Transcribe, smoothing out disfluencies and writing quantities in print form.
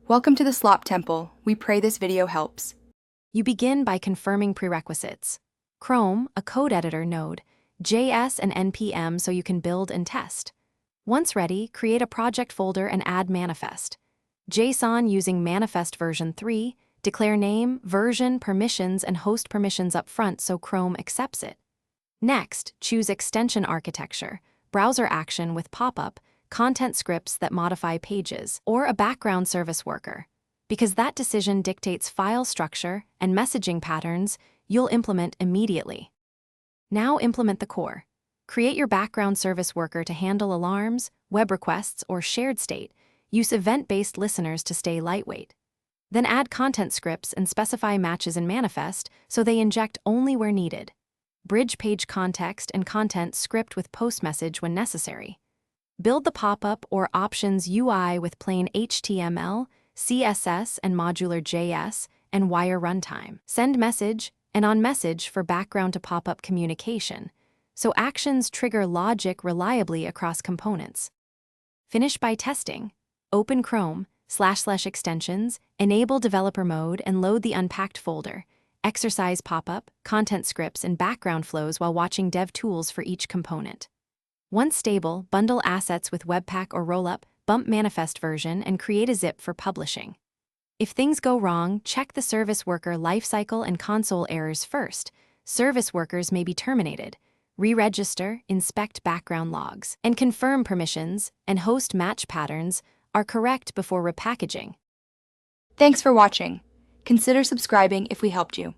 Welcome to the Slop Temple. We pray this video helps. You begin by confirming prerequisites. Chrome, a code editor node, JS and NPM so you can build and test. Once ready, create a project folder and add manifest. JSON using manifest version 3, declare name, version, permissions, and host permissions up front so Chrome accepts it. Next, choose extension architecture, browser action with pop-up, content scripts that modify pages, or a background service worker. Because that decision dictates file structure and messaging patterns you'll implement immediately. Now implement the core. Create your background service worker to handle alarms, web requests, or shared state. Use event-based listeners to stay lightweight. Then add content scripts and specify matches in manifest so they inject only where needed. Bridge page context and content script with post message when necessary. Build the pop-up or options UI with plain HTML, CSS, and modular JS, and wire runtime. Send message and on message for background to pop-up communication, so actions trigger logic reliably across components. Finish by testing. Open Chrome, //extensions, enable developer mode, and load the unpacked folder. Exercise pop-up, content scripts, and background flows while watching dev tools for each component. Once stable, bundle assets with Webpack or Rollup, bump manifest version, and create a zip for publishing. If things go wrong, check the service worker lifecycle and console errors first. Service workers may be terminated. Re-register, inspect background logs, and confirm permissions and host match patterns are correct before repackaging. Thanks for watching. Consider subscribing if we helped you.